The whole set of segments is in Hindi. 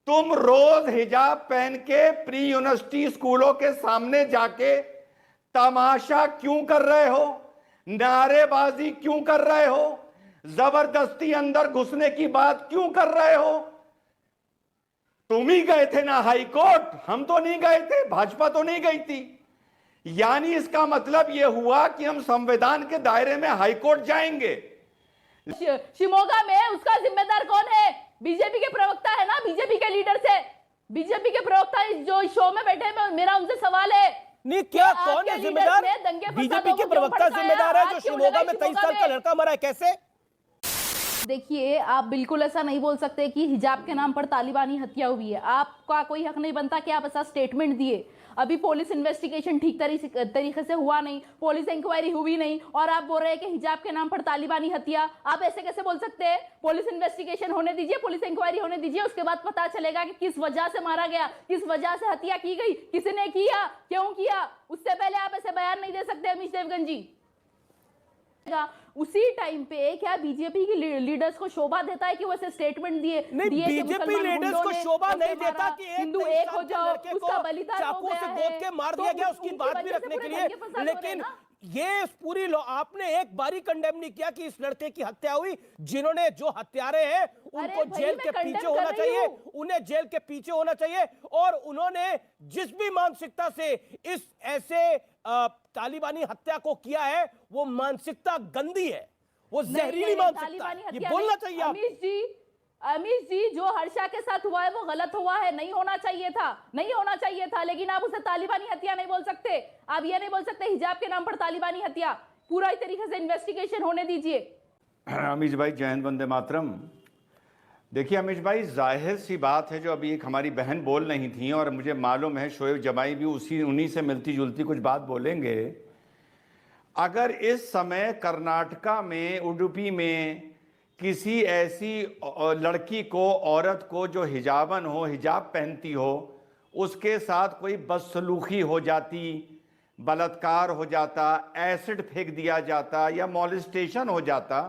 तुम रोज हिजाब पहन के प्री यूनिवर्सिटी स्कूलों के सामने जाके तमाशा क्यों कर रहे हो? नारेबाजी क्यों कर रहे हो? जबरदस्ती अंदर घुसने की बात क्यों कर रहे हो? तुम ही गए थे ना हाई कोर्ट, हम तो नहीं गए थे, भाजपा तो नहीं गई थी। यानी इसका मतलब यह हुआ कि हम संविधान के दायरे में हाई कोर्ट जाएंगे। शिमोगा में उसका जिम्मेदार कौन है? बीजेपी के प्रवक्ता है ना, बीजेपी के लीडर से, बीजेपी के प्रवक्ता जो शो में बैठे हैं, मेरा उनसे सवाल है नहीं, क्या कौन है जिम्मेदार? बीजेपी के प्रवक्ता जिम्मेदार है जो शिमोगा में 23 साल का लड़का मरा है, कैसे? देखिए, आप बिल्कुल ऐसा नहीं बोल सकते कि हिजाब के नाम पर तालिबानी हत्या हुई है। आपका कोई हक नहीं बनता कि आप ऐसा स्टेटमेंट दिए। अभी पुलिस इन्वेस्टिगेशन ठीक तरीके से हुआ नहीं, पुलिस इंक्वायरी हुई नहीं, और आप बोल रहे हैं कि हिजाब के नाम पर तालिबानी हत्या। आप ऐसे कैसे बोल सकते हैं? पुलिस इन्वेस्टिगेशन होने दीजिए, पुलिस इंक्वायरी होने दीजिए, उसके बाद पता चलेगा कि किस वजह से मारा गया, किस वजह से हत्या की गई, किसने किया, क्यों किया। उससे पहले आप ऐसे बयान नहीं दे सकते अमीश देवगन जी। उसी टाइम पे क्या बीजेपी के लीडर्स को शोभा देता है कि वो ऐसे स्टेटमेंट दिए? नहीं, बीजेपी लीडर्स को शोभा नहीं देता कि हिंदू एक हो जाओ, उसका बलिदान हो चाकू गया से है, गोद के मार दिया गया, उसकी बात भी रखने के लिए। लेकिन ये पूरी आपने एक बारी कंडेम नहीं किया कि इस लड़के की हत्या हुई। जिन्होंने, जो हत्यारे हैं, उनको जेल के पीछे होना चाहिए, उन्हें जेल के पीछे होना चाहिए। और उन्होंने जिस भी मानसिकता से इस ऐसे तालिबानी हत्या को किया है, वो मानसिकता गंदी है, वो जहरीली मानसिकता है। ये बोलना चाहिए। अमीश जी, जो हर्षा के साथ हुआ है वो गलत हुआ है, नहीं होना चाहिए था, नहीं होना चाहिए था। लेकिन आप उसे तालिबानी हत्या नहीं बोल सकते। आप ये नहीं बोल सकते हिजाब के नाम पर तालिबानी हत्या। पूरा तरीके से इन्वेस्टिगेशन होने दीजिए। अमीश भाई, जय हिंद, वंदे मातरम। देखिए अमीश भाई, जाहिर सी बात है, जो अभी एक हमारी बहन बोल रही थी, और मुझे मालूम है शोएब जमाई भी उन्हीं से मिलती जुलती कुछ बात बोलेंगे। अगर इस समय कर्नाटका में, उडुपी में किसी ऐसी लड़की को, औरत को जो हिजाबन हो, हिजाब पहनती हो, उसके साथ कोई बदसलूकी हो जाती, बलात्कार हो जाता, एसिड फेंक दिया जाता या मॉलेस्टेशन हो जाता,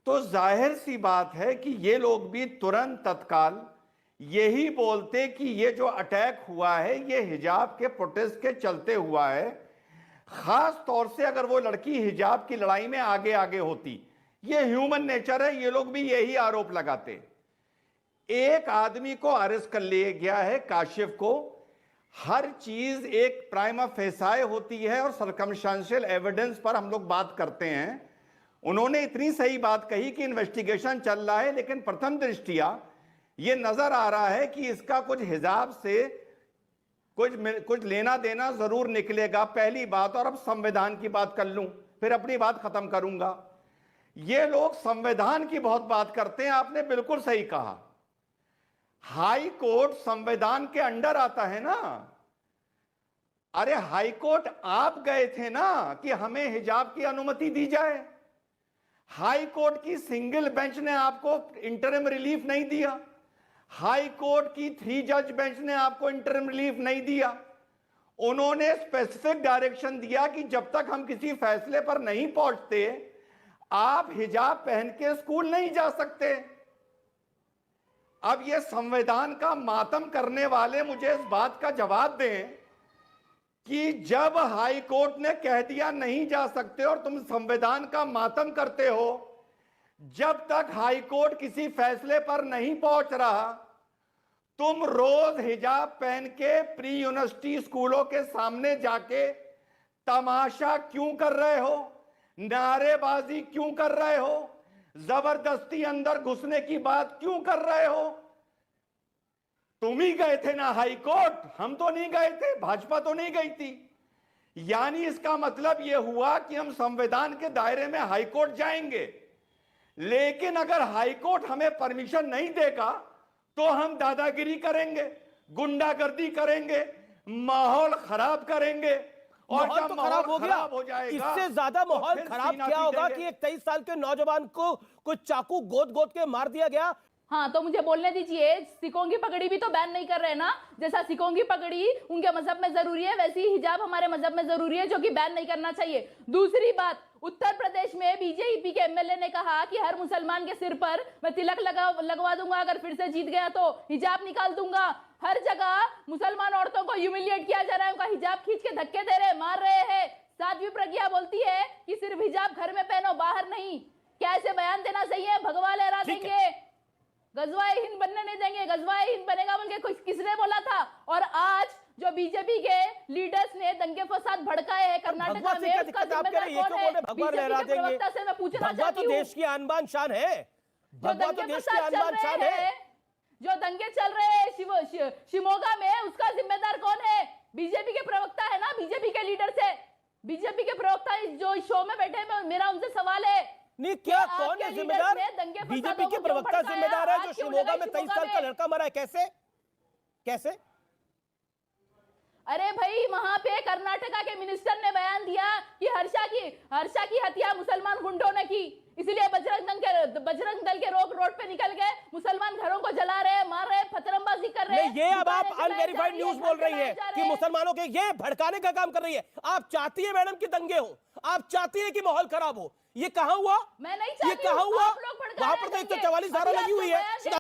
तो जाहिर सी बात है कि ये लोग भी तुरंत तत्काल यही बोलते कि ये जो अटैक हुआ है ये हिजाब के प्रोटेस्ट के चलते हुआ है। खास तौर से अगर वो लड़की हिजाब की लड़ाई में आगे आगे होती। ये ह्यूमन नेचर है, ये लोग भी यही आरोप लगाते। एक आदमी को अरेस्ट कर लिया गया है, काशिफ को। हर चीज एक प्राइमा फेसाई होती है और सर्कमस्टेंशियल एविडेंस पर हम लोग बात करते हैं। उन्होंने इतनी सही बात कही कि इन्वेस्टिगेशन चल रहा है, लेकिन प्रथम दृष्टिया ये नजर आ रहा है कि इसका कुछ हिजाब से कुछ लेना देना जरूर निकलेगा, पहली बात। और अब संविधान की बात कर लूं, फिर अपनी बात खत्म करूंगा। ये लोग संविधान की बहुत बात करते हैं, आपने बिल्कुल सही कहा। हाई कोर्ट संविधान के अंडर आता है ना। अरे हाई कोर्ट आप गए थे ना कि हमें हिजाब की अनुमति दी जाए। हाई कोर्ट की सिंगल बेंच ने आपको इंटरिम रिलीफ नहीं दिया। हाई कोर्ट की 3 जज बेंच ने आपको इंटरिम रिलीफ नहीं दिया। उन्होंने स्पेसिफिक डायरेक्शन दिया कि जब तक हम किसी फैसले पर नहीं पहुंचते, आप हिजाब पहन के स्कूल नहीं जा सकते। अब ये संविधान का मातम करने वाले मुझे इस बात का जवाब दें कि जब हाई कोर्ट ने कह दिया नहीं जा सकते और तुम संविधान का मातम करते हो, जब तक हाई कोर्ट किसी फैसले पर नहीं पहुंच रहा, तुम रोज हिजाब पहन के प्री यूनिवर्सिटी स्कूलों के सामने जाके तमाशा क्यों कर रहे हो? नारेबाजी क्यों कर रहे हो? जबरदस्ती अंदर घुसने की बात क्यों कर रहे हो? तुम ही गए थे ना हाई कोर्ट, हम तो नहीं गए थे, भाजपा तो नहीं गई थी। यानी इसका मतलब यह हुआ कि हम संविधान के दायरे में हाई कोर्ट जाएंगे। लेकिन अगर हाई कोर्ट हमें परमिशन नहीं देगा तो हम दादागिरी करेंगे, गुंडागर्दी करेंगे, माहौल खराब करेंगे। और जब माहौल तो खराब हो जाएगा, इससे ज्यादा माहौल खराब क्या होगा कि एक 23 साल के नौजवान को कुछ चाकू गोद गोद के मार दिया गया। हाँ तो मुझे बोलने दीजिए, सिखों की पगड़ी भी तो बैन नहीं कर रहे ना। जैसा सिखों की पगड़ी उनके मजहब में जरूरी है, वैसे ही हिजाब हमारे मजहब में जरूरी है, जो कि बैन नहीं करना चाहिए। दूसरी बात, उत्तर प्रदेश में बीजेपी के एमएलए ने कहा कि हर मुसलमान के सिर पर मैं तिलक लगवा दूंगा, अगर फिर से जीत गया तो हिजाब निकाल दूंगा। हर जगह मुसलमान औरतों को ह्यूमिलिएट किया जा रहा है, उनका हिजाब खींच के धक्के दे रहे, मार रहे हैं। साध्वी प्रज्ञा बोलती है कि सिर्फ हिजाब घर में पहनो, बाहर नहीं। क्या ऐसे बयान देना सही है? भगवा लहरा देंगे, गजवाए हिंद बनने नहीं देंगे। गजवाए हिंद बनेगा बोल के कुछ किसने बोला था? और आज जो बीजेपी के लीडर्स ने दंगे फसाद भड़काए हैं कर्नाटक में, उसका जिम्मेदार कौन है? बीजेपी के प्रवक्ता से मैं पूछना चाहती हूँ। देश की आन-बान शान है, भगवा तो देश की आन-बान शान है। जो दंगे चल रहे हैं शिमोगा में, उसका जिम्मेदार कौन है? बीजेपी के प्रवक्ता है ना, बीजेपी के लीडर से। बीजेपी के प्रवक्ता जो शो में बैठे हैं, मेरा उनसे सवाल है, नहीं क्या कौन है जिम्मेदार? बीजेपी के प्रवक्ता जिम्मेदार है जो शिमोगा में 23 साल का लड़का मरा है। कैसे कैसे? अरे भाई, वहां पे कर्नाटका के मिनिस्टर ने बयान दिया कि हर्षा की हत्या मुसलमान गुंडों ने की, इसलिए बजरंग दल के रोड पे निकल गए, मुसलमान घरों को जला रहे, मार रहे, पथरमबाजी कर रहे हैं। ये अब आप अनवेरिफाइड न्यूज बोल रही है कि मुसलमानों के ये भड़काने का काम कर रही है। आप चाहती है मैडम कि दंगे हो, आप चाहती है कि माहौल खराब हो। ये कहाँ हुआ? मैं नहीं ये चाहती कहाँ हूं, हुआ? आप लोग भड़का वहां रहे पर तो हैं 144 धारा दंगे। लगी हुई है, अभी आपको